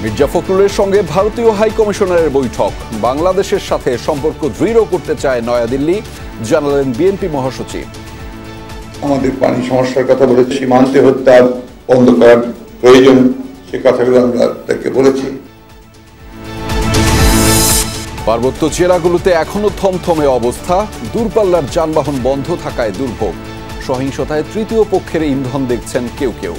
মির্জা ফখরুলের সঙ্গে ভারতীয় হাই কমিশনারের বৈঠক। বাংলাদেশের সাথে সম্পর্ক দৃঢ় করতে চায় নয়াদিল্লি, জানালেন বিএনপি মহাসচিব। আমাদের পানি সমস্যার কথা বলেছি, সীমান্তে হত্যা বন্ধ করার প্রয়োজন, সে কথাগুলো আমরা তাকে বলেছি। পার্বত্য জেলাগুলোতে এখনো থমথমে অবস্থা, দূরপাল্লার যানবাহন বন্ধ থাকায় দুর্ভোগ। সহিংসতায় তৃতীয় পক্ষের ইন্ধন দেখছেন কেউ কেউ।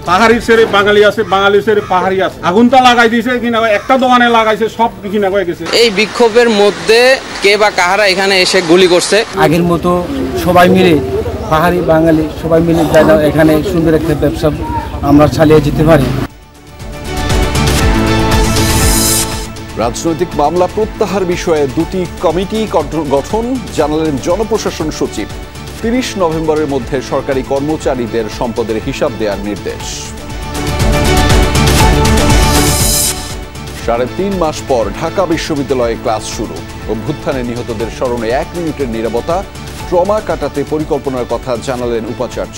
পাহাড়ি সেরে বাঙালি আছে, বাঙালি সেরে পাহাড়ি আছে। আগুনটা লাগাই দিয়েছে কিনা, একটা দোকানে লাগাইছে, সব কিনা হয়ে গেছে। এই বিক্ষোভের মধ্যে কে বা কাহারা এখানে এসে গুলি করছে। আগের মতো সবাই মিলে পাহাড়ি বাঙালি সবাই মিলে যেন এখানে সুন্দর একটা ব্যবসা আমরা চালিয়ে যেতে পারি। রাজনৈতিক মামলা প্রত্যাহার বিষয়ে দুটি কমিটি গঠন, জানালেন জনপ্রশাসন সচিব। ৩০ নভেম্বরের মধ্যে সরকারি কর্মচারীদের সম্পদের হিসাব দেওয়ার নির্দেশ। ৩.৫ মাস পর ঢাকা বিশ্ববিদ্যালয়ে ক্লাস শুরু। অভ্যুত্থানে নিহতদের স্মরণে ১ মিনিটের নীরবতা। ট্রমা কাটাতে পরিকল্পনার কথা জানালেন উপাচার্য।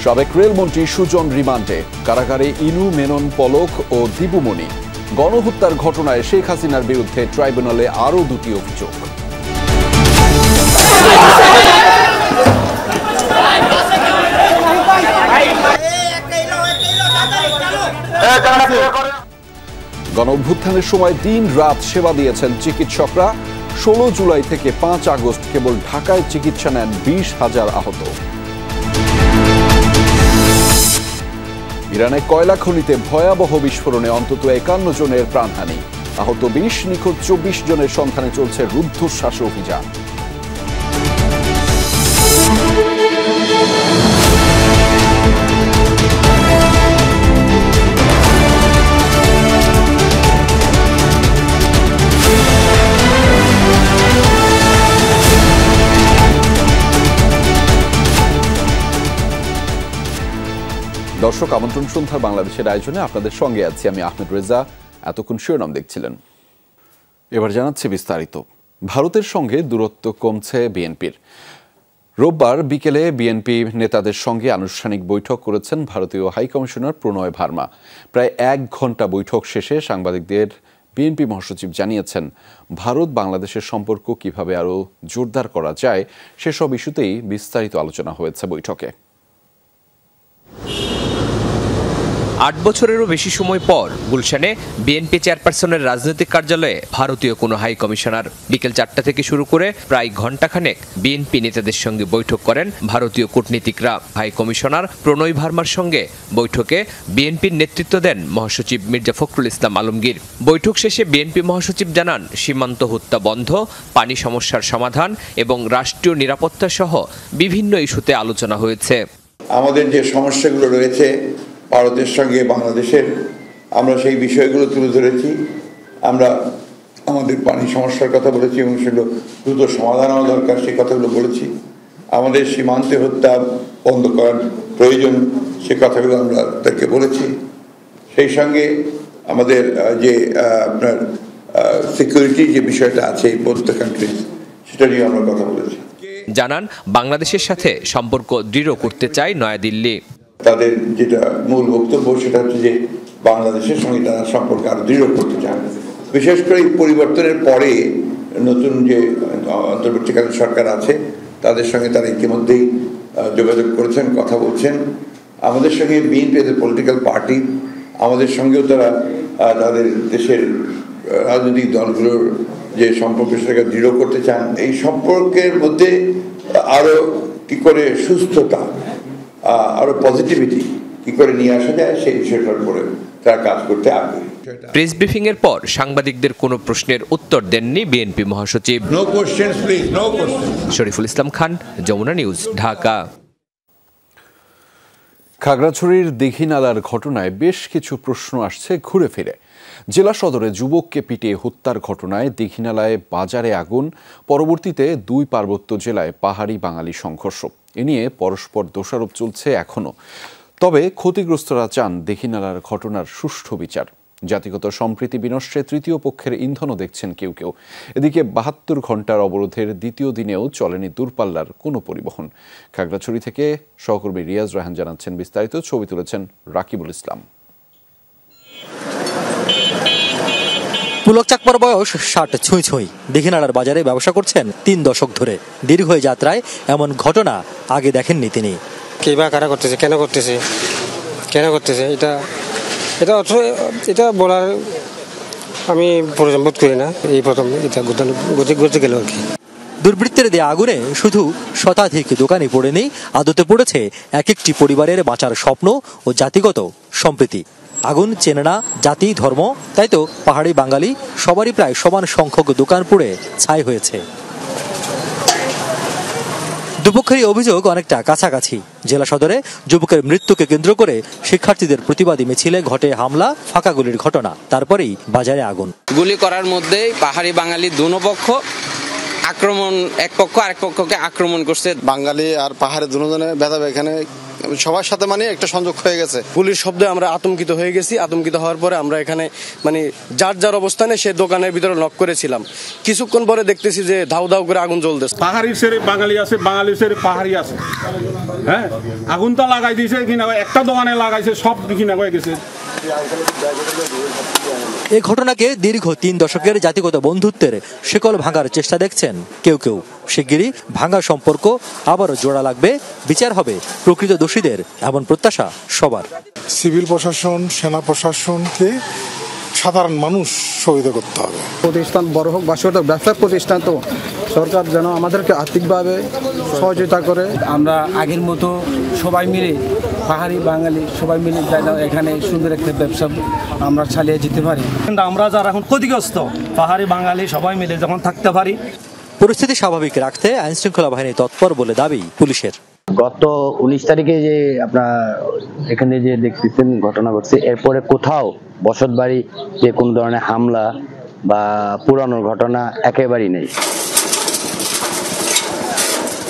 সাবেক রেলমন্ত্রী সুজন রিমান্ডে, কারাগারে ইনু, মেনন, পলক ও দীপুমণি। গণহত্যার ঘটনায় শেখ হাসিনার বিরুদ্ধে ট্রাইব্যুনালে আরও দুটি অভিযোগ। গণঅভ্যুত্থানের সময় দিন রাত সেবা দিয়েছেন চিকিৎসকরা। ১৬ জুলাই থেকে ৫ আগস্ট কেবল ঢাকায় চিকিৎসা নেন ২০,০০০ আহত। ইরানে কয়লা খনিতে ভয়াবহ বিস্ফোরণে অন্তত ৫১ জনের প্রাণহানি, আহত ২০, নিখোঁজ ২৪ জনের সন্ধানে চলছে রুদ্ধশ্বাস অভিযান। দর্শক, আমন্ত্রণ সন্ধ্যার বাংলাদেশের আয়োজনে আপনাদের সঙ্গে আছি আমি আহমেদ রেজা। এতক্ষণ শিরোনাম দেখছিলেন, এবার জানাচ্ছি বিস্তারিত। ভারতের সঙ্গে দূরত্ব কমছে বিএনপির। রোববার বিকেলে বিএনপি নেতাদের সঙ্গে আনুষ্ঠানিক বৈঠক করেছেন ভারতীয় হাইকমিশনার প্রণয় ভার্মা। প্রায় ১ ঘণ্টা বৈঠক শেষে সাংবাদিকদের বিএনপি মহাসচিব জানিয়েছেন, ভারত বাংলাদেশের সম্পর্ক কিভাবে আরও জোরদার করা যায় সেসব ইস্যুতেই বিস্তারিত আলোচনা হয়েছে বৈঠকে। ৮ বছরেরও বেশি সময় পর গুলশানে বিএনপি চেয়ারপারসনের রাজনৈতিক কার্যালয়ে ভারতীয় কোনো হাই কমিশনার। বিকেল ৪টা থেকে শুরু করে প্রায় ঘণ্টাখানেক বিএনপি নেতাদের সঙ্গে বৈঠক করেন ভারতীয় কূটনীতিকরা। হাই কমিশনার প্রণয় ভার্মার সঙ্গে বৈঠকে বিএনপির নেতৃত্ব দেন মহাসচিব মির্জা ফখরুল ইসলাম আলমগীর। বৈঠক শেষে বিএনপি মহাসচিব জানান, সীমান্ত হত্যা বন্ধ, পানি সমস্যার সমাধান এবং রাষ্ট্রীয় নিরাপত্তা সহ বিভিন্ন ইস্যুতে আলোচনা হয়েছে। আমাদের যে সমস্যাগুলো রয়েছে ভারতের সঙ্গে বাংলাদেশের, আমরা সেই বিষয়গুলো তুলে ধরেছি। আমরা আমাদের পানি সমস্যার কথা বলেছি এবং সেগুলো দ্রুত সমাধান হওয়া দরকার, সেই কথাগুলো বলেছি। আমাদের সীমান্তে হত্যা বন্ধ করার প্রয়োজন, সে কথাগুলো আমরা তাকে বলেছি। সেই সঙ্গে আমাদের যে আপনার সিকিউরিটি যে বিষয়টা আছে বোথ দ্য কান্ট্রিজ, সেটা নিয়ে আমরা কথা বলেছি। জানান, বাংলাদেশের সাথে সম্পর্ক দৃঢ় করতে চায় নয়াদিল্লি। তাদের যেটা মূল বক্তব্য সেটা হচ্ছে যে বাংলাদেশের সঙ্গে তারা সম্পর্ক আরো দৃঢ় করতে চান। বিশেষ করে এই পরিবর্তনের পরে নতুন যে অন্তর্বর্তীকালীন সরকার আছে তাদের সঙ্গে তারা ইতিমধ্যেই যোগাযোগ করেছেন, কথা বলছেন। আমাদের সঙ্গে বিএনপি এদের পলিটিক্যাল পার্টি, আমাদের সঙ্গেও তারা তাদের দেশের রাজনৈতিক দলগুলোর যে সম্পর্ক সেটাকে দৃঢ় করতে চান। এই সম্পর্কের মধ্যে আরো কি করে সুস্থতা, আরো পজিটিভিটি কি করে নিয়ে আসা যায় সেই বিষয়টার উপরে তারা কাজ করতে আগ্রহী। প্রেস ব্রিফিং এর পর সাংবাদিকদের কোনো প্রশ্নের উত্তর দেননি বিএনপি মহাসচিব। No questions please, no question. Shariful Islam Khan, Jamuna news, Dhaka. খাগড়াছড়ির দীঘিনালার ঘটনায় বেশ কিছু প্রশ্ন আসছে ঘুরে ফিরে। জেলা সদরে যুবককে পিটিয়ে হত্যার ঘটনায় দীঘিনালায় বাজারে আগুন, পরবর্তীতে ২ পার্বত্য জেলায় পাহাড়ি বাঙালি সংঘর্ষ। এ নিয়ে পরস্পর দোষারোপ চলছে এখনও। তবে ক্ষতিগ্রস্তরা চান দীঘিনালার ঘটনার সুষ্ঠু বিচার। জাতিগত সম্প্রীতি বিনষ্টে তৃতীয় পক্ষের ইন্ধনও দেখছেন কেউ কেউ। এদিকে ৭২ ঘন্টার অবরোধের দ্বিতীয় দিনেও চলেনি দূরপাল্লার কোনো পরিবহন। খাগড়াছড়ি থেকে সহকর্মী রিয়াজ রায়হান জানাচ্ছেন বিস্তারিত। ছবি তুলেছেন রাকিবুল ইসলাম। পুলক চাকমার বয়স ৬০ ছুঁই। দীঘিনালার বাজারে ব্যবসা করছেন ৩ দশক ধরে। দীর্ঘ যাত্রায় এমন ঘটনা আগে দেখেননি তিনি। কে বা কারা করতেছে, কেন করতেছে এটা বলার আমি প্রয়োজন বোধ করি না। এই প্রথম এটা গতি গেল আর কি। দুর্বৃত্তের দেয়া আগুনে শুধু শতাধিক দোকানে পড়েনি, আদতে পড়েছে এক একটি পরিবারের বাঁচার স্বপ্ন ও জাতিগত সম্প্রীতি। আগুন চেনে না জাতি, ধর্ম, তাই তো পাহাড়ি বাঙালি সবারই প্রায় সমান সংখ্যক দোকান পুড়ে ছাই হয়েছে। দুপক্ষেরই অভিযোগ অনেকটা কাছাকাছি। জেলা সদরে যুবকের মৃত্যুকে কেন্দ্র করে শিক্ষার্থীদের প্রতিবাদী মিছিলে ঘটে হামলা, ফাঁকা গুলির ঘটনা, তারপরেই বাজারে আগুন। গুলি করার মধ্যেই পাহাড়ি বাঙালি দুনো পক্ষ আক্রমণ, এক পক্ষ আরেক পক্ষকে আক্রমণ করছে। বাঙালি আর পাহাড়ে দুজনে ভেদাভেদ, এখানে সবার সাথে মানে একটা সংযোগ হয়ে গেছে। গুলির শব্দে আমরা আতঙ্কিত হয়ে গেছি। আতঙ্কিত হওয়ার পরে আমরা এখানে মানে যার অবস্থানে সে দোকানের ভিতরে লক করেছিলাম। কিছুক্ষণ পরে দেখতেছি যে ধাউ ধাউ করে আগুন জ্বলতেছে। পাহাড়ির ছেড়ে বাঙালি আছে, বাঙালির ছেড়ে পাহাড়ি আছে। হ্যাঁ, আগুনটা লাগাই দিয়েছে কিনা, একটা দোকানে লাগাইছে, সব কিনা হয়ে গেছে। এই ঘটনাকে দীর্ঘ ৩ দশকের জাতিগত বন্ধুত্বের শিকল ভাঙার চেষ্টা দেখছেন কেউ কেউ। শিগগিরই ভাঙা সম্পর্ক আবারও জোড়া লাগবে, বিচার হবে প্রকৃত দোষীদের, এমন প্রত্যাশা সবার। সিভিল প্রশাসন, সেনা প্রশাসনকে সাধারণ মানুষ সহযোগিতা করতে হবে। প্রতিষ্ঠান বড় হোক বা ছোট, ব্যবসার প্রতিষ্ঠান তো সরকার যেন আমাদেরকে আর্থিকভাবে সহযোগিতা করে। আমরা আগের মতো সবাই মিলে, পাহাড়ি বাঙালি সবাই মিলে যেন এখানে সুন্দর একটা ব্যবসা আমরা চালিয়ে যেতে পারি। কিন্তু আমরা যারা এখন ক্ষতিগ্রস্ত, পাহাড়ি বাঙালি সবাই মিলে যখন থাকতে পারি। পরিস্থিতি স্বাভাবিক রাখতে আইনশৃঙ্খলা বাহিনী তৎপর বলে দাবি পুলিশের। গত 19 তারিখে যে আপনার এখানে যে দেখতেছেন ঘটনা ঘটছে, এরপরে কোথাও বসত বাড়ি যে কোনো ধরনের হামলা বা পুরানোর ঘটনা একেবারেই নেই।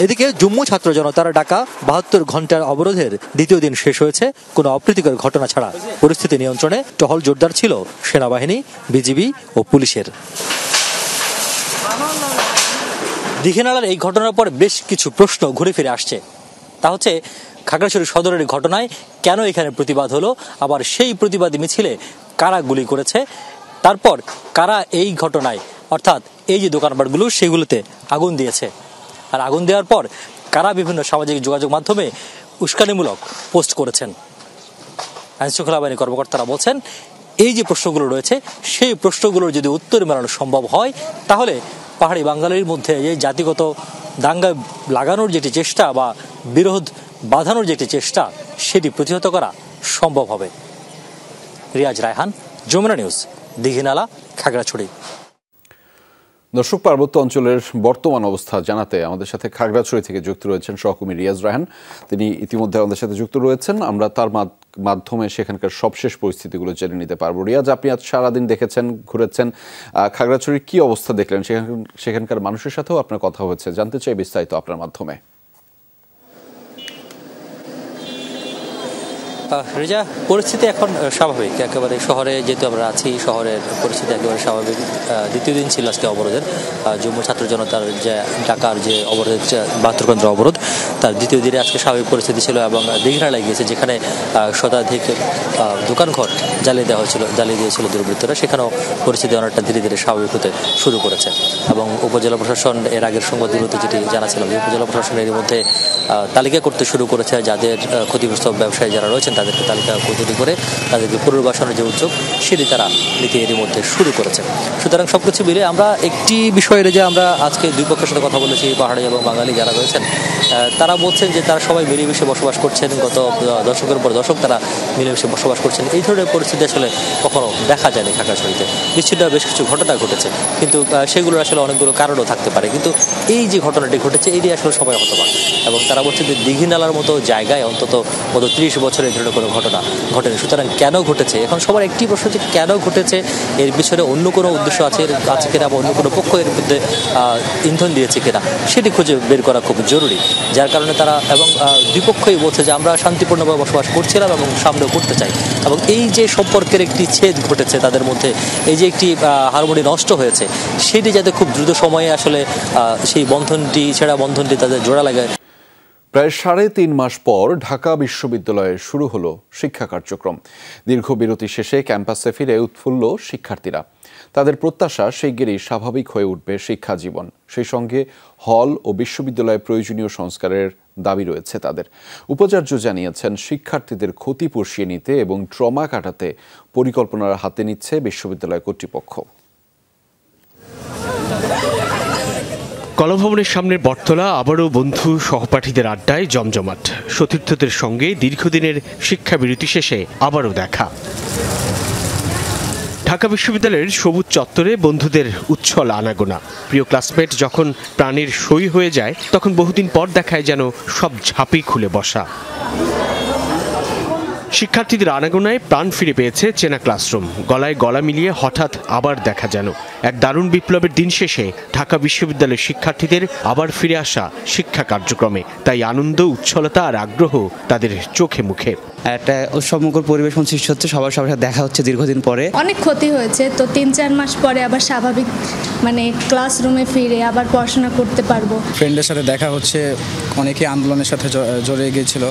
এদিকে জম্মু ছাত্র জনতার ডাকা ৭২ ঘন্টার অবরোধের দ্বিতীয় দিন শেষ হয়েছে কোনো অপ্রীতিকর ঘটনা ছাড়া। পরিস্থিতি নিয়ন্ত্রণে টহল জোরদার ছিল সেনাবাহিনী, বিজিবি ও পুলিশের। দীঘিনালার এই ঘটনার পর বেশ কিছু প্রশ্ন ঘুরে ফিরে আসছে। তা হচ্ছে, খাগড়াছড়ি সদরের ঘটনায় কেন এখানে প্রতিবাদ হলো, আবার সেই প্রতিবাদী মিছিলে কারা গুলি করেছে, তারপর কারা এই ঘটনায় অর্থাৎ এই যে দোকানপাটগুলো সেগুলোতে আগুন দিয়েছে, আর আগুন দেওয়ার পর কারা বিভিন্ন সামাজিক যোগাযোগ মাধ্যমে উস্কানিমূলক পোস্ট করেছেন। আইনশৃঙ্খলা বাহিনী কর্মকর্তারা বলছেন, এই যে প্রশ্নগুলো রয়েছে সেই প্রশ্নগুলোর যদি উত্তর মেলানো সম্ভব হয়, তাহলে পাহাড়ি বাঙালির মধ্যে এই জাতিগত দাঙ্গা লাগানোর যেটি চেষ্টা বা বিরোধ বাঁধানোর যেটি চেষ্টা, সেটি প্রতিহত করা সম্ভব হবে। রিয়াজ রায়হান, যমুনা নিউজ, দীঘিনালা, খাগড়াছড়ি। দর্শক, পার্বত্য অঞ্চলের বর্তমান অবস্থা জানাতে আমাদের সাথে খাগড়াছড়ি থেকে যুক্ত রয়েছেন সহকর্মী রিয়াজ রায়হান। তিনি ইতিমধ্যে আমাদের সাথে যুক্ত রয়েছেন। আমরা তার মাধ্যমে সেখানকার সবশেষ পরিস্থিতিগুলো জেনে নিতে পারবো। রিয়াজ, আপনি আজ সারাদিন দেখেছেন, ঘুরেছেন, খাগড়াছড়ির কি অবস্থা দেখলেন, সেখানকার মানুষের সাথেও আপনার কথা হয়েছে, জানতে চাই বিস্তারিত আপনার মাধ্যমে। রেজা, পরিস্থিতি এখন স্বাভাবিক একেবারে। শহরে যেহেতু আমরা আছি, শহরের পরিস্থিতি একেবারে স্বাভাবিক। দ্বিতীয় দিন ছিল আজকে অবরোধের। জম্মু ছাত্র জনতার যে ঢাকার যে অবরোধ, ৭২ ঘন্টার অবরোধ, তার দ্বিতীয় দিনে আজকে স্বাভাবিক পরিস্থিতি ছিল। এবং দীঘিনালায় গিয়েছে, যেখানে শতাধিক দোকানঘর জ্বালিয়ে দিয়েছিল দুর্বৃত্তরা, সেখানেও পরিস্থিতি অনেকটা ধীরে ধীরে স্বাভাবিক হতে শুরু করেছে। এবং উপজেলা প্রশাসন এর আগের সংবাদগুলোতে যেটি জানাছিলাম, যে উপজেলা প্রশাসন এর মধ্যে তালিকা করতে শুরু করেছে, যাদের ক্ষতিগ্রস্ত ব্যবসায়ী যারা রয়েছেন তাদেরকে তালিকা তৈরি করে তাদেরকে পুনর্বাসনের যে উদ্যোগ সেটি তারা নীতি এরই মধ্যে শুরু করেছে। সুতরাং সবকিছু মিলে আমরা একটি বিষয়ের যে আমরা আজকে দুই পক্ষের সাথে কথা বলেছি, পাহাড়ি এবং বাঙালি যারা রয়েছেন, তারা বলছেন যে তারা সবাই মিলেমিশে বসবাস করছেন। গত দশকের পর দশক তারা মিলেমিশে বসবাস করছেন। এই ধরনের পরিস্থিতি আসলে কখনো দেখা যায়নি খাগড়াছড়িতে। নিশ্চিত বেশ কিছু ঘটনা ঘটেছে, কিন্তু সেগুলোর আসলে অনেকগুলো কারণও থাকতে পারে। কিন্তু এই যে ঘটনাটি ঘটেছে, এই দিয়ে আসলে সবাই হতবাক। এবং তারা বলছে যে দীঘিনালার মতো জায়গায় অন্তত গত ৩০ বছরে ধরনের কোনো ঘটনা ঘটেনি। সুতরাং কেন ঘটেছে, এখন সবার একটি প্রশ্ন যে কেন ঘটেছে, এর পিছনে অন্য কোনো উদ্দেশ্য আছে কিনা বা অন্য কোনো পক্ষ এর মধ্যে ইন্ধন দিয়েছে কিনা সেটি খুঁজে বের করা খুব জরুরি। যার কারণে তারা এবং দুই পক্ষই বলছে যে আমরা শান্তিপূর্ণভাবে বসবাস করছিলাম এবং সামনেও করতে চাই, এবং এই যে সম্পর্কের একটি ছেদ ঘটেছে তাদের মধ্যে, এই যে একটি হারমোনি নষ্ট হয়েছে, সেটি যাতে খুব দ্রুত সময়ে আসলে সেই ছেঁড়া বন্ধনটি তাদের জোড়া লাগায়। প্রায় 3.5 মাস পর ঢাকা বিশ্ববিদ্যালয়ে শুরু হলো শিক্ষা কার্যক্রম। দীর্ঘ বিরতি শেষে ক্যাম্পাসে ফিরে উৎফুল্ল শিক্ষার্থীরা। তাদের প্রত্যাশা শিগগিরই স্বাভাবিক হয়ে উঠবে শিক্ষা জীবন। সেই সঙ্গে হল ও বিশ্ববিদ্যালয়ে প্রয়োজনীয় সংস্কারের দাবি রয়েছে তাদের। উপাচার্য জানিয়েছেন, শিক্ষার্থীদের ক্ষতি পুষিয়ে নিতে এবং ট্রমা কাটাতে পরিকল্পনার হাতে নিচ্ছে বিশ্ববিদ্যালয় কর্তৃপক্ষ। কলাভবনের সামনের বটতলা আবারও বন্ধু সহপাঠীদের আড্ডায় জমজমাট। সতীর্থদের সঙ্গে দীর্ঘদিনের শিক্ষা বিরতি শেষে আবারও দেখা। ঢাকা বিশ্ববিদ্যালয়ের সবুজ চত্বরে বন্ধুদের উচ্ছল আনাগোনা। প্রিয় ক্লাসমেট যখন প্রাণের সই হয়ে যায়, তখন বহুদিন পর দেখায় যেন সব ঝাঁপি খুলে বসা। শিক্ষার্থীদের আনাগোনায় প্রাণ ফিরে পেয়েছে চেনা ক্লাসরুম। গলায় গলা মিলিয়ে হঠাৎ আবার দেখা যেন এক দারুণ বিপ্লবের দিন শেষে ঢাকা বিশ্ববিদ্যালয়ের শিক্ষার্থীদের আবার ফিরে আসা শিক্ষা কার্যক্রমে। তাই আনন্দ, উচ্ছলতা আর আগ্রহ তাদের চোখে মুখে। একটা উৎসবমুখর পরিবেশ সৃষ্টি হচ্ছে, সবার সাথে দেখা হচ্ছে দীর্ঘদিন পরে। অনেক ক্ষতি হয়েছে, তো 3-4 মাস পরে আবার স্বাভাবিক ক্লাসরুমে ফিরে আবার পড়াশোনা করতে পারবো। ফ্রেন্ডের সাথে দেখা হচ্ছে, অনেকে আন্দোলনের সাথে জড়িয়ে গিয়েছিল।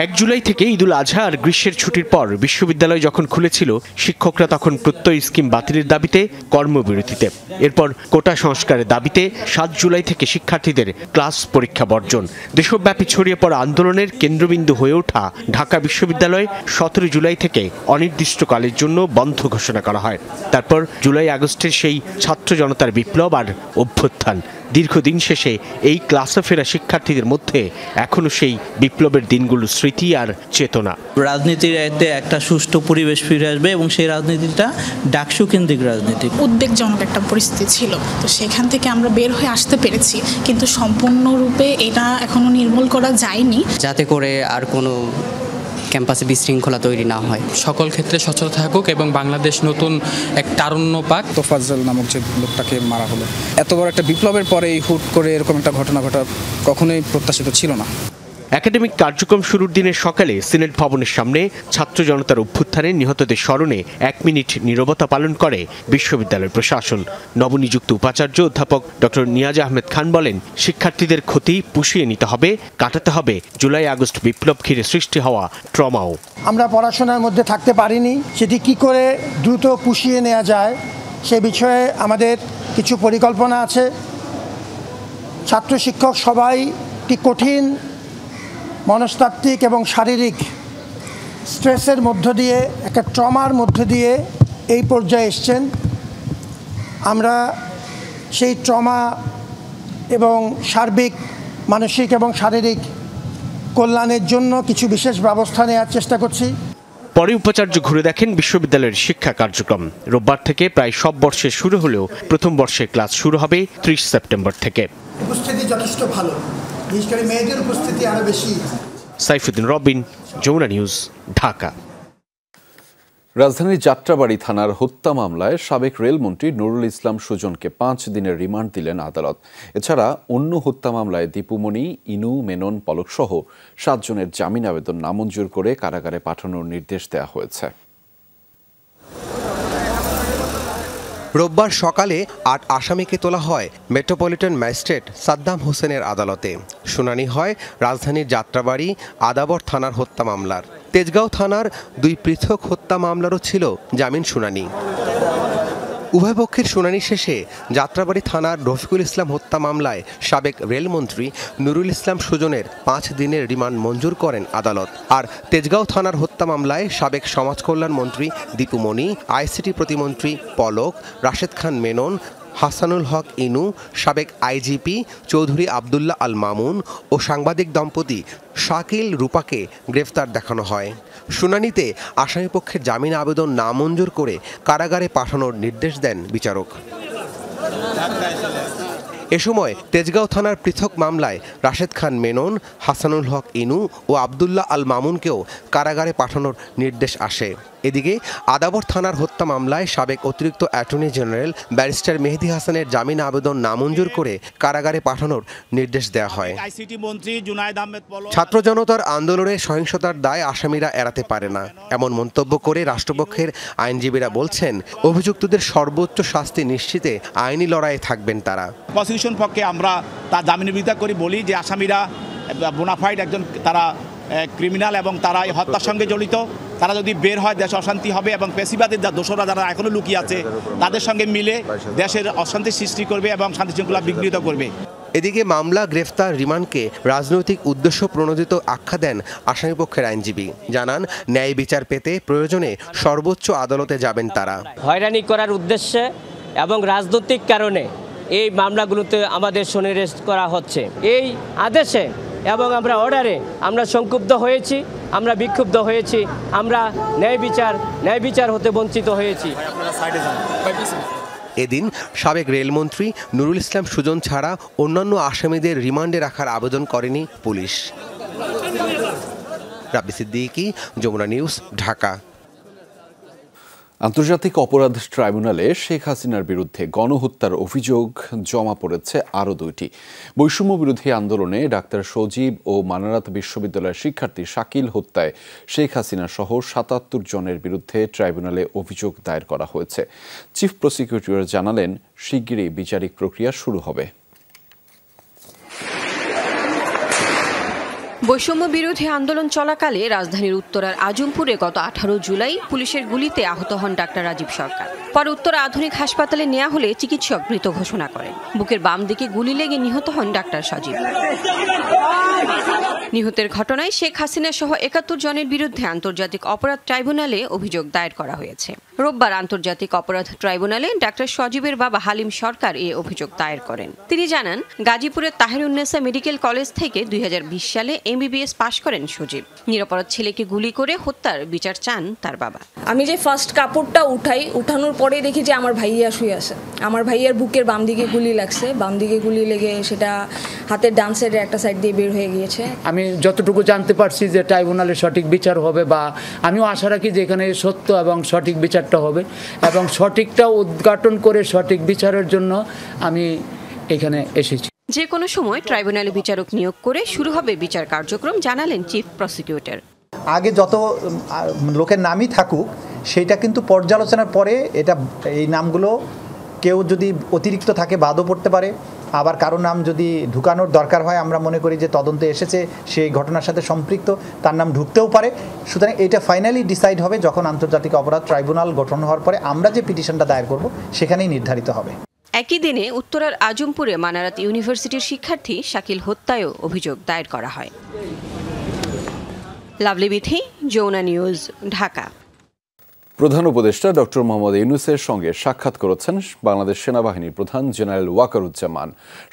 1 জুলাই থেকে ঈদুল আজহা আর গ্রীষ্মের ছুটির পর বিশ্ববিদ্যালয় যখন খুলেছিল, শিক্ষকরা তখন প্রত্যয় স্কিম বাতিলের দাবিতে কর্মবিরতিতে। এরপর কোটা সংস্কারের দাবিতে 7 জুলাই থেকে শিক্ষার্থীদের ক্লাস পরীক্ষা বর্জন। দেশব্যাপী ছড়িয়ে পড়া আন্দোলনের কেন্দ্রবিন্দু হয়ে ওঠা ঢাকা বিশ্ববিদ্যালয় 17 জুলাই থেকে অনির্দিষ্টকালের জন্য বন্ধ ঘোষণা করা হয়। তারপর জুলাই আগস্টের সেই ছাত্র জনতার বিপ্লব আর অভ্যুত্থান। দীর্ঘদিন শেষে এই ক্লাসে ফেরা শিক্ষার্থীদের মধ্যে এখনো সেই বিপ্লবের দিনগুলোর স্মৃতি আর চেতনা। রাজনীতির একটা সুষ্ঠু পরিবেশ ফিরে আসবে এবং সেই রাজনীতিটা ডাকসু কেন্দ্রিক রাজনীতি। উদ্বেগজনক একটা পরিস্থিতি ছিল, তো সেখান থেকে আমরা বের হয়ে আসতে পেরেছি, কিন্তু সম্পূর্ণরূপে এটা এখনো নির্মূল করা যায়নি, যাতে করে আর কোনো ক্যাম্পাসে বিশৃঙ্খলা তৈরি না হয়। সকল ক্ষেত্রে সচল থাকুক এবং বাংলাদেশ নতুন এক তারুণ্য পাক। তোফাজ্জল নামক যে লোকটাকে মারা হলো, এত বড় একটা বিপ্লবের পরে হুট করে এরকম একটা ঘটনা ঘটা কখনোই প্রত্যাশিত ছিল না। একাডেমিক কার্যক্রম শুরুর দিনের সকালে সিনেট ভবনের সামনে ছাত্র জনতার অভ্যুত্থানে নিহতদের স্মরণে 1 মিনিট নীরবতা পালন করে বিশ্ববিদ্যালয় প্রশাসন। নবনিযুক্ত উপাচার্য অধ্যাপক ডক্টর নিয়াজ আহমেদ খান বলেন, শিক্ষার্থীদের ক্ষতি পুষিয়ে নিতে হবে, কাটাতে হবে জুলাই আগস্ট বিপ্লব ঘিরে সৃষ্টি হওয়া ট্রমাও। আমরা পড়াশোনার মধ্যে থাকতে পারিনি, সেটি কি করে দ্রুত পুষিয়ে নেওয়া যায় সে বিষয়ে আমাদের কিছু পরিকল্পনা আছে। ছাত্র শিক্ষক সবাই একটি কঠিন মনস্তাত্ত্বিক এবং শারীরিক স্ট্রেসের মধ্য দিয়ে, একটা ট্রমার মধ্য দিয়ে এই পর্যায়ে এসছেন। আমরা সেই ট্রমা এবং সার্বিক মানসিক এবং শারীরিক কল্যাণের জন্য কিছু বিশেষ ব্যবস্থা নেওয়ার চেষ্টা করছি। পরে উপাচার্য ঘুরে দেখেন বিশ্ববিদ্যালয়ের শিক্ষা কার্যক্রম। রোববার থেকে প্রায় সব বর্ষে শুরু হলেও প্রথম বর্ষের ক্লাস শুরু হবে 30 সেপ্টেম্বর থেকে। উপস্থিতি যথেষ্ট ভালো, বিশেষ করে মেয়েদের উপস্থিতি আরো বেশি। সাইফুদ্দিন রবিন, যমুনা নিউজ, ঢাকা। রাজধানীর যাত্রাবাড়ী থানার হত্যা মামলায় সাবেক রেলমন্ত্রী নুরুল ইসলাম সুজনকে 5 দিনের রিমান্ড দিলেন আদালত। এছাড়া অন্য হত্যা মামলায় দীপুমণি, ইনু, মেনন, পলক সহ 7 জনের জামিন আবেদন নামঞ্জুর করে কারাগারে পাঠানোর নির্দেশ দেওয়া হয়েছে। রোববার সকালে 8 আসামিকে তোলা হয় মেট্রোপলিটন ম্যাজিস্ট্রেট সাদ্দাম হোসেনের আদালতে। শুনানি হয় রাজধানীর যাত্রাবাড়ী আদাবর থানার হত্যা মামলার। তেজগাঁও থানার 2 পৃথক হত্যা মামলারও ছিল জামিন শুনানি। উভয় পক্ষের শুনানি শেষে যাত্রাবাড়ী থানার রফিকুল ইসলাম হত্যা মামলায় সাবেক রেলমন্ত্রী নুরুল ইসলাম সুজনের 5 দিনের রিমান্ড মঞ্জুর করেন আদালত। আর তেজগাঁও থানার হত্যা মামলায় সাবেক সমাজ কল্যাণ মন্ত্রী দীপুমণি, আইসিটি প্রতিমন্ত্রী পলক, রাশেদ খান মেনন, হাসানুল হক ইনু, সাবেক আইজিপি চৌধুরী আবদুল্লাহ আল মামুন ও সাংবাদিক দম্পতি শাকিল রূপাকে গ্রেফতার দেখানো হয়। শুনানিতে আসামিপক্ষের জামিন আবেদন নামঞ্জুর করে কারাগারে পাঠানোর নির্দেশ দেন বিচারক। এ সময় তেজগাঁও থানার পৃথক মামলায় রাশেদ খান মেনন, হাসানুল হক ইনু ও আবদুল্লাহ আল মামুনকেও কারাগারে পাঠানোর নির্দেশ আসে। এদিকে আদাবর থানার হত্যা মামলায় সাবেক অতিরিক্ত অ্যাটর্নি জেনারেল ব্যারিস্টার মেহেদী হাসানের জামিন আবেদন নামঞ্জুর করে কারাগারে পাঠানোর নির্দেশ দেওয়া হয়। ছাত্র জনতার আন্দোলনে সহিংসতার দায় আসামিরা এড়াতে পারে না, এমন মন্তব্য করে রাষ্ট্রপক্ষের আইনজীবীরা বলছেন অভিযুক্তদের সর্বোচ্চ শাস্তি নিশ্চিতে আইনি লড়াইয়ে থাকবেন তারা। প্রসিকিউশন পক্ষে আমরা তার জামিনের বিরোধিতা করি, বলি যে আসামিরা বোনাফাইড একজন তারা ক্রিমিনাল এবং তারা এই হত্যার সঙ্গে জড়িত। তারা যদি বের হয় দেশে অশান্তি হবে এবং পেশিবাদের দোষরা যারা এখনো লুকিয়ে আছে তাদের সঙ্গে মিলে দেশের অশান্তি সৃষ্টি করবে এবং শান্তি শৃঙ্খলা বিঘ্নিত করবে। এদিকে মামলা, গ্রেফতার, রিমান্ডকে রাজনৈতিক উদ্দেশ্য প্রণোদিত আখ্যা দেন আসামিপক্ষের আইনজীবী। জানান ন্যায় বিচার পেতে প্রয়োজনে সর্বোচ্চ আদালতে যাবেন তারা। হয়রানি করার উদ্দেশ্যে এবং রাজনৈতিক কারণে এই মামলাগুলোতে আমাদের সন্নিবেশ করা হচ্ছে। এই আদেশে এবং আমরা অর্ডারে আমরা সংক্ষুব্ধ হয়েছি, আমরা বিক্ষুব্ধ হয়েছি, আমরা ন্যায় বিচার হতে বঞ্চিত হয়েছি। এদিন সাবেক রেলমন্ত্রী নুরুল ইসলাম সুজন ছাড়া অন্যান্য আসামিদের রিমান্ডে রাখার আবেদন করেনি পুলিশ। রাব্বি সিদ্দিকী, যমুনা নিউজ, ঢাকা। আন্তর্জাতিক অপরাধ ট্রাইব্যুনালে শেখ হাসিনার বিরুদ্ধে গণহত্যার অভিযোগ জমা পড়েছে আরও 2টি। বৈষম্য বিরোধী আন্দোলনে ডাক্তার সজীব ও মানারাত বিশ্ববিদ্যালয়ের শিক্ষার্থী শাকিল হত্যায় শেখ হাসিনা সহ 77 জনের বিরুদ্ধে ট্রাইব্যুনালে অভিযোগ দায়ের করা হয়েছে। চিফ প্রসিকিউটর জানালেন, শিগগিরই বিচারিক প্রক্রিয়া শুরু হবে। বৈষম্য বিরোধী আন্দোলন চলাকালে রাজধানীর উত্তরার আজমপুরে গত 18 জুলাই পুলিশের গুলিতে আহত হন ডাক্তার রাজীব সরকার। পরে উত্তরা আধুনিক হাসপাতালে নেওয়া হলে চিকিৎসক মৃত ঘোষণা করেন। বুকের বাম দিকে গুলি লেগে নিহত হন ডাক্তার সজীব। নিহতের ঘটনায় শেখ হাসিনা সহ 71 জনের বিরুদ্ধে আন্তর্জাতিক অপরাধ ট্রাইব্যুনালে অভিযোগ দায়ের করা হয়েছে। রোববার আন্তর্জাতিক অপরাধ ট্রাইব্যুনালে ডাক্তার সজীবের বাবা হালিম সরকার এই অভিযোগ দায়ের করেন। তিনি জানান, গাজীপুরের তাহেরুন্নেসা মেডিকেল কলেজ থেকে 2020 সালে MBBS পাশ করেন সজীব। নিরপরাধ ছেলেকে গুলি করে হত্যার বিচার চান তার বাবা। আমি যে ফার্স্ট কাপড়টা উঠানোর পরে দেখি যে আমার ভাইয়া শুয়ে আছে। আমার ভাইয়ার বুকের বাম দিকে গুলি লাগছে, বাম দিকে গুলি লেগে সেটা হাতের ডান সাইডের একটা সাইড দিয়ে বের হয়ে গিয়েছে। আমি যতটুকু জানতে পারছি যে ট্রাইব্যুনালে সঠিক বিচার হবে, বা আমিও আশা রাখি যে এখানে সত্য এবং সঠিক বিচারটা হবে, এবং সঠিকটা উদ্ঘাটন করে সঠিক বিচারের জন্য আমি এখানে এসেছি। যে কোনো সময় ট্রাইব্যুনালে বিচারক নিয়োগ করে শুরু হবে বিচার কার্যক্রম, জানালেন চিফ প্রসিকিউটর। আগে যত লোকের নামই থাকুক, সেটা কিন্তু পর্যালোচনার পরে এই নামগুলো কেউ যদি অতিরিক্ত থাকে বাদও পড়তে পারে, আবার কারো নাম যদি ঢুকানোর দরকার হয়, আমরা মনে করি যে তদন্তে এসেছে সেই ঘটনার সাথে সম্পৃক্ত, তার নাম ঢুকতেও পারে। সুতরাং এটা ফাইনালি ডিসাইড হবে যখন আন্তর্জাতিক অপরাধ ট্রাইব্যুনাল গঠন হওয়ার পরে আমরা যে পিটিশনটা দায়ের করব সেখানেই নির্ধারিত হবে। একই দিনে উত্তরার আজমপুরে মানারাত ইউনিভার্সিটির শিক্ষার্থী শাকিল হত্যায়ও অভিযোগ দায়ের করা হয়। লাভলি বিথি, যমুনা নিউজ, ঢাকা। প্রধান উপদেষ্টা ডক্টর মোহাম্মদ ইউনূসের সঙ্গে সাক্ষাৎ করেছেন বাংলাদেশ সেনাবাহিনীর প্রধান জেনারেল ওয়াকারুজ্জামান।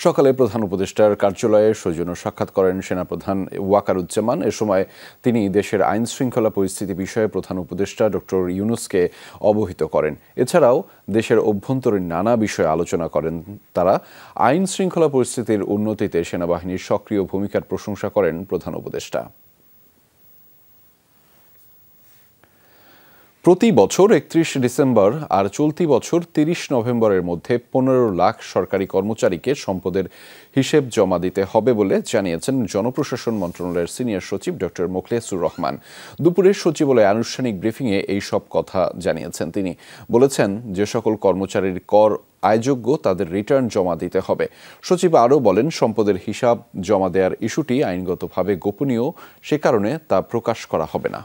সকালে প্রধান উপদেষ্টার কার্যালয়ে সৌজন্য সাক্ষাৎ করেন সেনাপ্রধান ওয়াকারুজ্জামান। এ সময় তিনি দেশের আইন শৃঙ্খলা পরিস্থিতি বিষয়ে প্রধান উপদেষ্টা ডক্টর ইউনূসকে অবহিত করেন। এছাড়াও দেশের অভ্যন্তরীণ নানা বিষয়ে আলোচনা করেন তারা। আইন শৃঙ্খলা পরিস্থিতির উন্নতিতে সেনাবাহিনীর সক্রিয় ভূমিকার প্রশংসা করেন প্রধান উপদেষ্টা। প্রতি বছর 31 ডিসেম্বর আর চলতি বছর 30 নভেম্বরের মধ্যে 15 লাখ সরকারি কর্মচারীকে সম্পদের হিসেব জমা দিতে হবে বলে জানিয়েছেন জনপ্রশাসন মন্ত্রণালয়ের সিনিয়র সচিব ডক্টর মোখলেসুর রহমান। দুপুরে সচিবালয়ে আনুষ্ঠানিক ব্রিফিংয়ে এই সব কথা জানিয়েছেন তিনি। বলেছেন, যে সকল কর্মচারীর কর আয়যোগ্য তাদের রিটার্ন জমা দিতে হবে। সচিব আরও বলেন, সম্পদের হিসাব জমা দেওয়ার ইস্যুটি আইনগতভাবে গোপনীয়, সে কারণে তা প্রকাশ করা হবে না।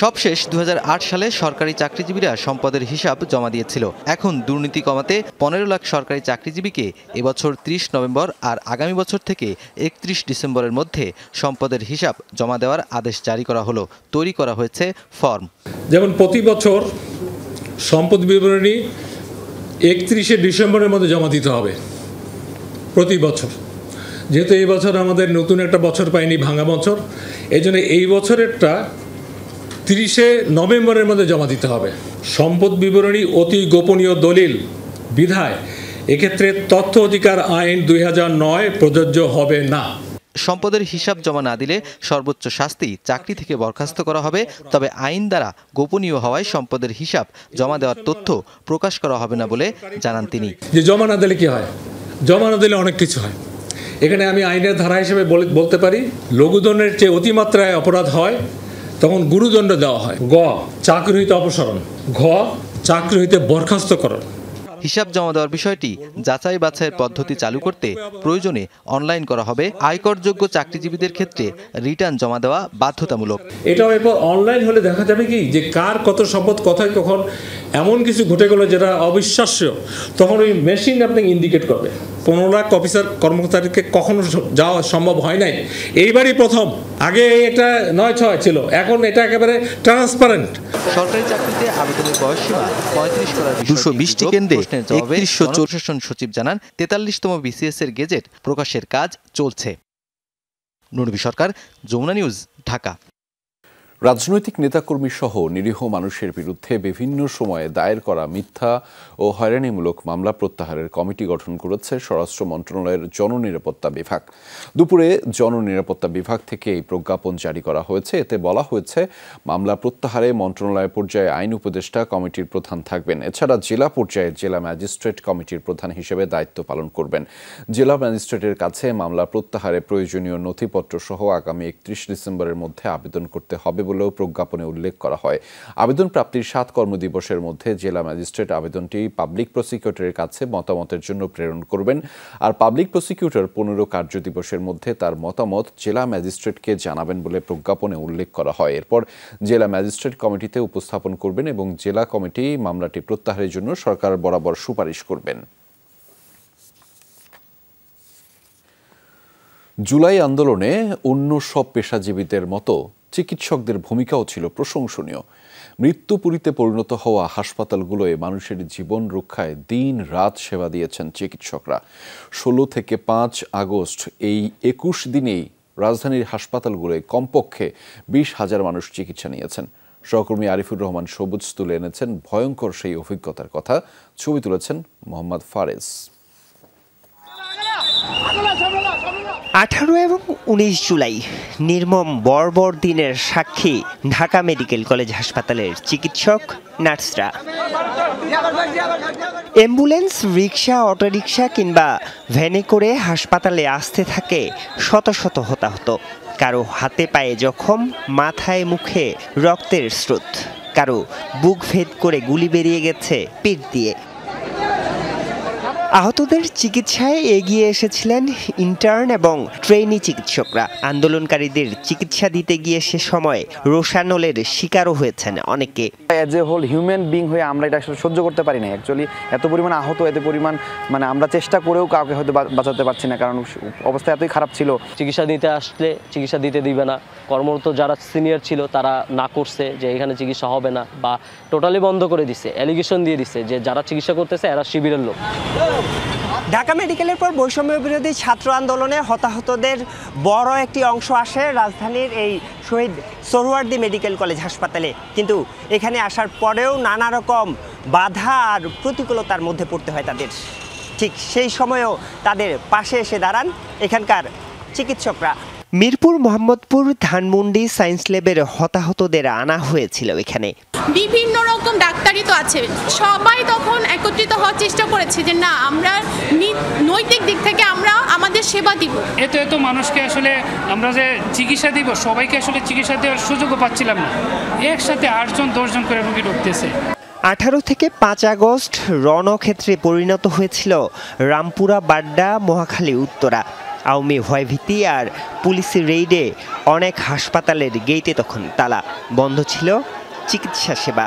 সবশেষ 2008 সালে সরকারি চাকরিজীবীরা সম্পদের হিসাব জমা দিয়েছিল। এখন দুর্নীতি কমাতে 15 লাখ সরকারি চাকরিজীবীকে এবছর 30 নভেম্বর আর আগামী বছর থেকে 31 ডিসেম্বরের মধ্যে সম্পদের হিসাব জমা দেওয়ার আদেশ জারি করা হলো। তৈরি করা হয়েছে ফর্ম। যেমন প্রতি বছর সম্পদ বিবরণী 31শে ডিসেম্বরের মধ্যে জমা দিতে হবে প্রতি বছর। যেহেতু এই বছর আমাদের নতুন একটা বছর পাইনি, ভাঙা বছর, এই জন্য এই বছরেরটা 30শে নভেম্বরের মধ্যে জমা দিতে হবে। সম্পদ বিবরণী অতি গোপনীয় দলিল বিধায় এক্ষেত্রে তথ্য অধিকার আইন 2009 প্রযোজ্য হবে না। সম্পদের হিসাব জমা না দিলে সর্বোচ্চ শাস্তি চাকরি থেকে বরখাস্ত করা হবে। তবে আইন দ্বারা গোপনীয় হওয়ায় সম্পদের হিসাব জমা দেওয়ার তথ্য প্রকাশ করা হবে না বলে জানান তিনি। যে জমা না দিলে কি হয়? জমা না দিলে অনেক কিছু হয়। এখানে আমি আইনের ধারা হিসেবে বলতে পারি, লঘুদণ্ডের চেয়ে অতিমাত্রায় অপরাধ হয় তখন গুরুদণ্ড দেওয়া হয়। গ, চাকরি হইতে অপসারণ। ঘ, চাকরি হইতে বরখাস্তকরণ। হিসাব জমা দেওয়ার বিষয়টি যাচাই বাছাইয়ের পদ্ধতি চালু করতে প্রয়োজনে অনলাইন করা হবে। আয়করযোগ্য চাকরিজীবীদের ক্ষেত্রে রিটার্ন জমা দেওয়া বাধ্যতামূলক। এটাও এরপর অনলাইন হলে দেখা যাবে কি যে কার কত সম্পদ কোথায় কখন এমন কিছু ঘটে গেল যেটা অবিশ্বাস্য, তখন ওই মেশিন আপনাকে ইন্ডিকেট করবে। 15 লাখ অফিসার কর্মচারীকে কখনো যাওয়া সম্ভব হয় নাই, এইবারই প্রথম। আগে এটা 9-6 ছিল, এখন এটা একেবারে ট্রান্সপারেন্ট। সরকারি চাকরিতে আবেদনের বয়সসীমা 35 করার 220টি কেন্দ্রে 3164 সচিব জানান 43তম বিসিএস এর গেজেট প্রকাশের কাজ চলছে। নুরবি সরকার, যমুনা নিউজ, ঢাকা। রাজনৈতিক নেতাকর্মী সহ নিরীহ মানুষের বিরুদ্ধে বিভিন্ন সময়ে দায়ের করা মিথ্যা ও হয়রানিমূলক মামলা প্রত্যাহারের কমিটি গঠন করেছে স্বরাষ্ট্র মন্ত্রণালয়ের জননিরাপত্তা বিভাগ। দুপুরে জননিরাপত্তা বিভাগ থেকে এই প্রজ্ঞাপন জারি করা হয়েছে। এতে বলা হয়েছে, মামলা প্রত্যাহারে মন্ত্রণালয় পর্যায়ে আইন উপদেষ্টা কমিটির প্রধান থাকবেন। এছাড়া জেলা পর্যায়ে জেলা ম্যাজিস্ট্রেট কমিটির প্রধান হিসেবে দায়িত্ব পালন করবেন। জেলা ম্যাজিস্ট্রেটের কাছে মামলা প্রত্যাহারে প্রয়োজনীয় নথিপত্র সহ আগামী 31 ডিসেম্বরের মধ্যে আবেদন করতে হবে বলেও প্রজ্ঞাপনে উল্লেখ করা হয়। আবেদন প্রাপ্তির 7 কর্মদিবসের মধ্যে জেলা ম্যাজিস্ট্রেট আবেদনটি পাবলিক প্রসিকিউটরের কাছে মতামতের জন্য প্রেরণ করবেন। আর পাবলিক প্রসিকিউটর 15 কার্যদিবসের মধ্যে তার মতামত জেলা ম্যাজিস্ট্রেটকে জানাবেন বলে প্রজ্ঞাপনে উল্লেখ করা হয়। এরপর জেলা ম্যাজিস্ট্রেট কমিটিতে উপস্থাপন করবেন এবং জেলা কমিটি মামলাটি প্রত্যাহারের জন্য সরকার বরাবর সুপারিশ করবেন। জুলাই আন্দোলনে অন্য সব পেশাজীবীদের মতো চিকিৎসকদের ভূমিকাও ছিল প্রশংসনীয়। মৃত্যুপুরীতে পরিণত হওয়া হাসপাতালগুলোয় মানুষের জীবন রক্ষায় দিন রাত সেবা দিয়েছেন চিকিৎসকরা। 16 থেকে 5 আগস্ট এই 21 দিনেই রাজধানীর হাসপাতালগুলোয় কমপক্ষে 20,000 মানুষ চিকিৎসা নিয়েছেন। সহকর্মী আরিফুর রহমান সবুজ তুলে এনেছেন ভয়ঙ্কর সেই অভিজ্ঞতার কথা। ছবি তুলেছেন মোহাম্মদ ফারেজ। 18 এবং 19 জুলাই নির্মম বর্বর দিনের সাক্ষী ঢাকা মেডিকেল কলেজ হাসপাতালের চিকিৎসক, নার্সরা। অ্যাম্বুলেন্স, রিক্সা, অটোরিকশা কিংবা ভ্যানে করে হাসপাতালে আসতে থাকে শত শত হতাহত। কারো হাতে পায়ে জখম, মাথায় মুখে রক্তের স্রোত, কারো বুক ভেদ করে গুলি বেরিয়ে গেছে পিঠ দিয়ে। আহতদের চিকিৎসায় এগিয়ে এসেছিলেন ইন্টার্ন এবং ট্রেনি চিকিৎসকরা। আন্দোলনকারীদের চিকিৎসা দিতে গিয়ে সে সময় রোশানলের শিকারও হয়েছেন অনেকে। As a whole human being হয়ে আমরা এটা আসলে সহ্য করতে পারি না। অ্যাকচুয়ালি এত পরিমাণ আহত, এত পরিমাণ আমরা চেষ্টা করেও কাউকে হয়তো বাঁচাতে পারছি না, কারণ অবস্থা এতই খারাপ ছিল। চিকিৎসা দিতে আসলে চিকিৎসা দিতে দিবে না, কর্মরত যারা সিনিয়র ছিল তারা না করছে যে এখানে চিকিৎসা হবে না বা টোটালি বন্ধ করে দিচ্ছে, অ্যালিগেশন দিয়ে দিচ্ছে যে যারা চিকিৎসা করতেছে এরা শিবিরের লোক। ঢাকা মেডিকেলের পর বৈষম্য বিরোধী ছাত্র আন্দোলনে হতাহতদের বড় একটি অংশ আসে রাজধানীর এই শহীদ সোহরাওয়ার্দী মেডিকেল কলেজ হাসপাতালে। কিন্তু এখানে আসার পরেও নানা রকম বাধা আর প্রতিকূলতার মধ্যে পড়তে হয় তাদের। ঠিক সেই সময়েও তাদের পাশে এসে দাঁড়ান এখানকার চিকিৎসকরা। মিরপুর, মোহাম্মদপুর, ধানমন্ডি সায়েন্স ল্যাবের হতাহতদের আনা হয়েছিল এখানে। বিভিন্ন রকম ডাক্তারই তো আছে, সবাই তখন একত্রিত হওয়ার চেষ্টা করেছে যে না, আমরা নৈতিক দিক থেকে আমরা আমাদের সেবা দিব। এত মানুষকে আসলে আমরা যে চিকিৎসা দিব, সবাইকে আসলে চিকিৎসা দেওয়ার সুযোগও পাচ্ছিলাম না। একসাথে 8জন 10জন করে রোগী ঢুকতেছে। 18 থেকে 5 আগস্ট রণক্ষেত্রে পরিণত হয়েছিল রামপুরা, বাড্ডা, মহাখালী, উত্তরা। আওয়ামী ভয়ভীতি আর পুলিশের রেইডে অনেক হাসপাতালের গেটে তখন তালা, বন্ধ ছিল চিকিৎসা সেবা।